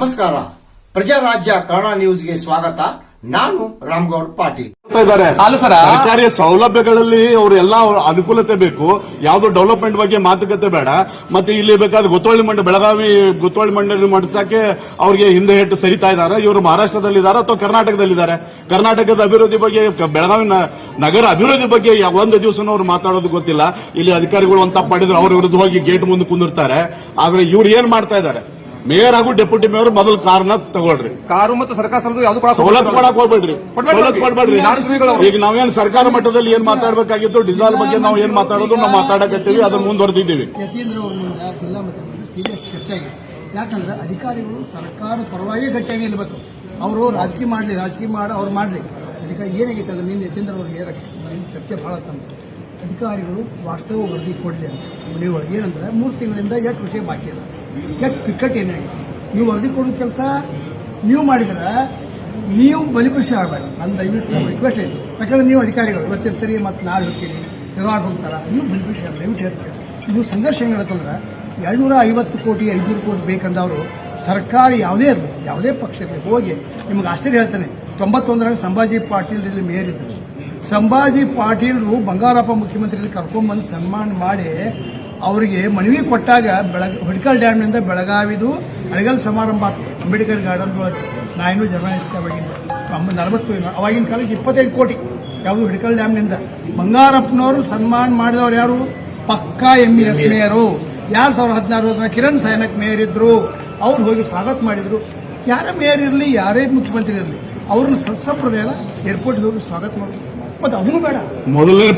ನಮಸ್ಕಾರ. ಪ್ರಜಾರಾಜ್ಯ ಕನ್ನಡ ನ್ಯೂಸ್ಗೆ ಸ್ವಾಗತ. ನಾನು ರಾಮಗೌಡ ಪಾಟೀಲ್. ಸರ್ಕಾರಿ ಸೌಲಭ್ಯಗಳಲ್ಲಿ ಅವರೆಲ್ಲ ಅನುಕೂಲತೆ ಬೇಕು. ಯಾವ್ದು ಡೆವಲಪ್ಮೆಂಟ್ ಬಗ್ಗೆ ಮಾತುಕತೆ ಬೇಡ. ಮತ್ತೆ ಇಲ್ಲಿ ಬೇಕಾದ್ರೆ ಬೆಳಗಾವಿ ಗೊತ್ತವಳಿ ಮಂಡಳಿ ಮಾಡಿಸಕ್ಕೆ ಅವ್ರಿಗೆ ಹಿಂದೆ ಹೆಟ್ಟು ಸರಿತಾ ಇದ್ದಾರೆ. ಇವರು ಮಹಾರಾಷ್ಟ್ರದಲ್ಲಿದ್ದಾರೆ ಅಥವಾ ಕರ್ನಾಟಕದಲ್ಲಿದ್ದಾರೆ. ಕರ್ನಾಟಕದ ಅಭಿವೃದ್ಧಿ ಬಗ್ಗೆ, ಬೆಳಗಾವಿ ನಗರ ಅಭಿವೃದ್ಧಿ ಬಗ್ಗೆ ಒಂದು ದಿವಸ ಅವ್ರು ಮಾತಾಡೋದು ಗೊತ್ತಿಲ್ಲ. ಇಲ್ಲಿ ಅಧಿಕಾರಿಗಳು ಒಂದು ತಪ್ಪು ಮಾಡಿದ್ರು, ಅವ್ರ ವಿರುದ್ಧ ಹೋಗಿ ಗೇಟ್ ಮುಂದೆ ಕುಂದಿರ್ತಾರೆ. ಆದ್ರೆ ಇವ್ರು ಏನ್ ಮಾಡ್ತಾ ಇದ್ದಾರೆ? ಮೇಯರ್ ಹಾಗೂ ಡೆಪ್ಯೂಟಿ ಮೇಯರ್ ಮೊದಲು ಕಾರ್ನ ತಗೊಳ್ರಿ. ಕಾರು ಮತ್ತು ಸರ್ಕಾರ ಸವಲತ್ತು ಕೊಡಕ್ ಹೋಗ್ಬೇಡ್ರಿ, ಸವಲತ್ತು ಕೊಡ್ಬೇಡ್ರಿ. ಈಗ ನಾವೇನ್ ಸರ್ಕಾರ ಮಟ್ಟದಲ್ಲಿ ಏನ್ ಮಾತಾಡಬೇಕಾಗಿತ್ತು, ಡಿಸಾಲ್ ಬಗ್ಗೆ ನಾವು ಏನ್ ಮಾತಾಡೋದು ನಾವು ಮಾತಾಡಕತ್ತೀವಿ, ಅದನ್ನ ಮುಂದುವರೆದಿದ್ದೀವಿ. ಯತೀಂದ್ರ ಅವರಿಂದ ಜಿಲ್ಲಾ ಮಟ್ಟದಲ್ಲಿ ಸೀರಿಯಸ್ ಚರ್ಚೆ ಆಗಿದೆ. ಯಾಕಂದ್ರೆ ಅಧಿಕಾರಿಗಳು ಸರ್ಕಾರ ಪರವಾಗಿ ಗಟ್ಟಿಯಾಗಿ ನಿಲ್ಲಬೇಕು. ಅವರು ರಾಜಕೀಯ ಮಾಡಿ ಅವ್ರು ಮಾಡ್ಲಿ. ಅದಕ್ಕೆ ಏನಾಗೈತೆ ಅದ್ರ ನಿನ್ನ ಯತೀಂದ್ರ ಅವರಿಗೆ ಚರ್ಚೆ ಬಹಳ ತಂದು ಅಧಿಕಾರಿಗಳು ವಾಸ್ತವ ವರದಿ ಕೊಡಲಿ ಅಂತ ಮನೆಯೊಳಗೆ. ಏನಂದ್ರೆ 3 ತಿಂಗಳಿಂದ ಎಷ್ಟು ವಿಷಯ ಬಾಕಿ ಇಲ್ಲ, ಎಷ್ಟು ಪಿಕ್ಕಟ್ ಏನಾಗಿದೆ. ನೀವು ವರದಿ ಕೊಡೋ ಕೆಲಸ ನೀವು ಮಾಡಿದ್ರೆ ನೀವು ಬಲಿಪಶು ಆಗಬೇಡ. ನನ್ನ ದಯವಿಟ್ಟು ರಿಕ್ವೆಸ್ಟ್ ಆಯಿತು. ಯಾಕಂದ್ರೆ ನೀವು ಅಧಿಕಾರಿಗಳು ಇವತ್ತಿರ್ತೀರಿ ಮತ್ತು ನಾಳೆ ಹೋಗ್ತೀರಿ, ನಿರ್ವಾಹ ಹೋಗ್ತಾರ, ನೀವು ಬಲಿಪಶು ಆಗ ದಯವಿಟ್ಟು ಹೇಳ್ತೀರಿ. ಇದು ಸಂಘರ್ಷ ಹೆಂಗೆ ನಡೀತಂದ್ರೆ 250 ಕೋಟಿ 500 ಕೋಟಿ ಬೇಕಂದವರು ಸರ್ಕಾರ ಯಾವುದೇ ಇರಲಿ, ಯಾವುದೇ ಪಕ್ಷ ಇರಲಿ, ಹೋಗಿ ನಿಮ್ಗೆ ಆಶ್ಚರ್ಯ ಹೇಳ್ತಾನೆ. 91ರಲ್ಲಿ ಸಂಭಾಜಿ ಪಾಟೀಲ್ ಇಲ್ಲಿ ಮೇಯರ್ ಇದ್ದರು. ಸಂಭಾಜಿ ಪಾಟೀಲ್ರು ಬಂಗಾರಪ್ಪ ಮುಖ್ಯಮಂತ್ರಿಯಲ್ಲಿ ಕರ್ಕೊಂಡ್ಬಂದು ಸನ್ಮಾನ ಮಾಡಿ ಅವರಿಗೆ ಮನವಿ ಕೊಟ್ಟಾಗ ಹುಡ್ಕಲ್ ಡ್ಯಾಮ್ನಿಂದ ಬೆಳಗಾವಿದು ಅಳಗಲ್ ಸಮಾರಂಭ ಅಂಬೇಡ್ಕರ್ ಗಾರ್ಡನ್ ಒಳಗೆ. ನಾ ಇನ್ನೂ ಜರ್ನಲಿಸ್ಟ್ ಅವಾಗಿಂದ 40 ಅವಾಗಿನ ಕಾಲಕ್ಕೆ 25 ಕೋಟಿ ಯಾವುದು ಹುಡ್ಕಲ್ ಡ್ಯಾಮ್ನಿಂದ. ಬಂಗಾರಪ್ಪನವರು ಸನ್ಮಾನ ಮಾಡಿದವರು ಯಾರು? ಪಕ್ಕಾ MES ಮೇಯರು. 2016 ಕಿರಣ್ ಸೈನಕ್ ಮೇಯರ್ ಇದ್ರು. ಅವ್ರು ಹೋಗಿ ಸ್ವಾಗತ ಮಾಡಿದ್ರು. ಯಾರೇ ಮೇಯರ್ ಇರಲಿ, ಯಾರೇ ಮುಖ್ಯಮಂತ್ರಿ ಇರಲಿ, ಅವ್ರನ್ನ ಸತ್ಸಂಪ್ರದಾಯ ಏರ್ಪೋರ್ಟ್ ಹೋಗಿ ಸ್ವಾಗತ ಮಾಡೋದು. ಮತ್ತೆ ಅವನು ಬೇಡ, ಮೊದಲನೇ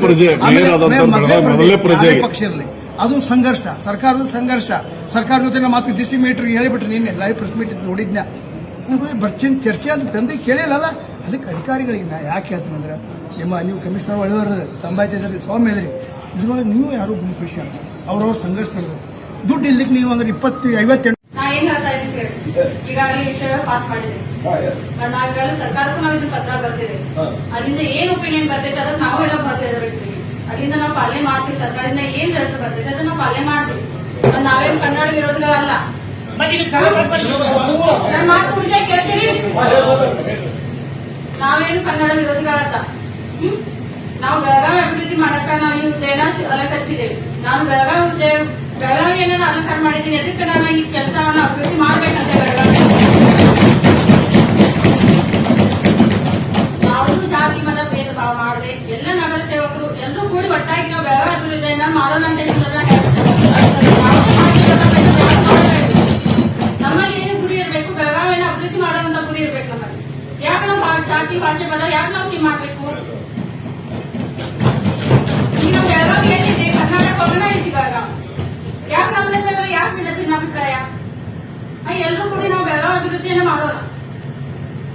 ಪಕ್ಷ ಇರಲಿ. ಅದು ಸಂಘರ್ಷ, ಸರ್ಕಾರದ ಸಂಘರ್ಷ. ಸರ್ಕಾರ ಜೊತೆ ನಾವು ಮಾತು DC ಮೀಟರ್ ಹೇಳಿಬಿಟ್ರೆ ನಿನ್ನೆ ಲೈವ್ ಪ್ರೆಸ್ ಮೀಟ್ ನೋಡಿದ್ನ. ಬರ್ಚಿನ ಚರ್ಚೆ ಅಂತ ತಂದೆ ಕೇಳಿಲ್ಲಲ್ಲ. ಅದಕ್ಕೆ ಅಧಿಕಾರಿಗಳಿಂದ ಯಾಕೆ ಹೇಳ್ತಂದ್ರೆ ನೀವು ಕಮಿಷನರ್ ಒಳ್ಳೆಯವರು ಸಂಭಾಯ್ತಿದ್ರಿ, ಸ್ವಾಮಿ ಇದ್ರಿ, ಇದ್ರೊಳಗೆ ನೀವು ಯಾರು ಗುಂಪು ಅವ್ರವ್ರ ಸಂಘರ್ಷ ಮಾಡಿದ್ರು. ದುಡ್ಡು ಇಲ್ಲಿಗೆ ನೀವು ಅಂದ್ರೆ 58 ಈಗಾಗಲೇ ವಿಷಯ ಪಾಸ್ ಮಾಡಿದೆ. ನಾವೆಲ್ಲ ಸರ್ಕಾರಕ್ಕೂ ನಾವು ಇದು ಪತ್ರ ಬರ್ತಿದೆ. ಅಲ್ಲಿಂದ ಏನ್ ಒಪಿನಿಯನ್ ಬರ್ತೈತೆ ಅದನ್ನ ನಾವು ಎಲ್ಲ ಬರ್ತಿದ್ದೀವಿ. ಅಲ್ಲಿಂದ ನಾವು ಪಾಲನೆ ಮಾಡ್ತೀವಿ. ಸರ್ಕಾರದಿಂದ ಏನ್ ರಿಸಲ್ಟ್ ಬರ್ತೈತೆ ಅದನ್ನ ನಾವು ಪಾಲನೆ ಮಾಡ್ತೀವಿ. ನಾವೇನು ಕನ್ನಡ ವಿರೋಧಿಗಳಲ್ಲ. ನನ್ನ ಮಾತು ಪೂಜೆ ಕೇಳ್ತೀರಿ? ನಾವೇನು ಕನ್ನಡ ವಿರೋಧಿಗಳಲ್ಲ. ನಾವು ಬೆಳಗಾವಿ ಅಭಿವೃದ್ಧಿ ಮಾಡಕ್ಕ ನಾವು ಈ ಹುದ್ದೆನ ಅಲಂಕರಿಸಿದ್ದೇವೆ. ನಾನು ಬೆಳಗಾವಿಯನ್ನು ಅಲಂಕಾರ ಮಾಡಿದ್ದೀನಿ. ಅದಕ್ಕೆ ನಾನು ಈ ಕೆಲಸವನ್ನ ಅಭಿವೃದ್ಧಿ ಮಾಡ್ಬೇಕಂತ ಬೆಳಗಾವಿ ಯಾವುದೂ ಜಾತಿ ಮತ ಭೇದ ಭಾವ ಮಾಡದೆ ಎಲ್ಲ ನಗರ ಸೇವಕರು ಎಲ್ಲರೂ ಕೂಡಿ ಒಟ್ಟಾಗಿ ನಾವು ಬೆಳಗಾವಿ ಅಭಿವೃದ್ಧಿಯನ್ನ ಮಾಡೋಣ ಅಂತ ನಮ್ಮಲ್ಲಿ ಏನು ಗುರಿ ಇರಬೇಕು, ಬೆಳಗಾವಿಯನ್ನು ಅಭಿವೃದ್ಧಿ ಮಾಡೋದಂತ ಗುರಿ ಇರಬೇಕು ನಮ್ಮಲ್ಲಿ. ಯಾಕೆ ನಾವು ಜಾತಿ ಭಾಷೆ ಬದ ಯಾಕೆ ನಾವು ಟೀಮ್ ಮಾಡ್ಬೇಕು? ಈಗ ನಾವು ಬೆಳಗಾವಿ ಏನಿದೆ, ಕರ್ನಾಟಕ ಹೋಗೋಣ ಐತಿ ಬೆಳಗಾವಿ. ಯಾಕೆ ನಮ್ಮ ಯಾಕೆ ಭಿನ್ನಾಭಿಪ್ರಾಯ? ಎಲ್ಲರೂ ಕೂಡಿ ನಾವು ಬೆಳಗಾವಿ ಅಭಿವೃದ್ಧಿಯನ್ನ ಮಾಡೋಣ.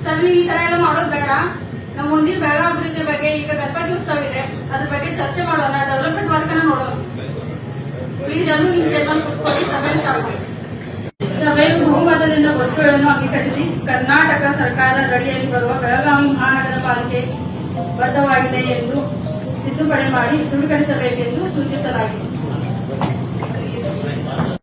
ಸರ್, ನೀವು ಈ ತರ ಎಲ್ಲ ಮಾಡೋದು ಬೇಡ. ನಮ್ಮ ಮುಂದಿನ ಬೆಳಗಾವಿ ಅಭಿವೃದ್ಧಿ ಬಗ್ಗೆ ಈಗ ಗಣಪತಿ ಉತ್ಸವ ಇದೆ, ಅದ್ರ ಬಗ್ಗೆ ಚರ್ಚೆ ಮಾಡೋಣ, ಡೆವಲಪ್ಮೆಂಟ್ ವರ್ಕ್ ಅನ್ನ ನೋಡೋಣ. ಪ್ಲೀಸ್ ಎಲ್ಲರೂ ನಿಮ್ ಟೇಬಲ್ ಕೂತ್ಕೊಳ್ಳಿ, ಸಭೆ ಸ್ಟಾರ್ಟ್ ಮಾಡಿ. ಸಭೆಯು ಬಹುಮತದಿಂದ ಒತ್ತುಗಳನ್ನು ಅಂಗೀಕರಿಸಿ ಕರ್ನಾಟಕ ಸರ್ಕಾರದ ಅಡಿಯಲ್ಲಿ ಬರುವ ಬೆಳಗಾವಿ ಮಹಾನಗರ ಪಾಲಿಕೆ ಬದ್ಧವಾಗಿದೆ ಎಂದು ತಿದ್ದುಪಡಿ ಮಾಡಿ ದೃಢೀಕರಿಸಬೇಕೆಂದು ಸೂಚಿಸಲಾಗಿದೆ.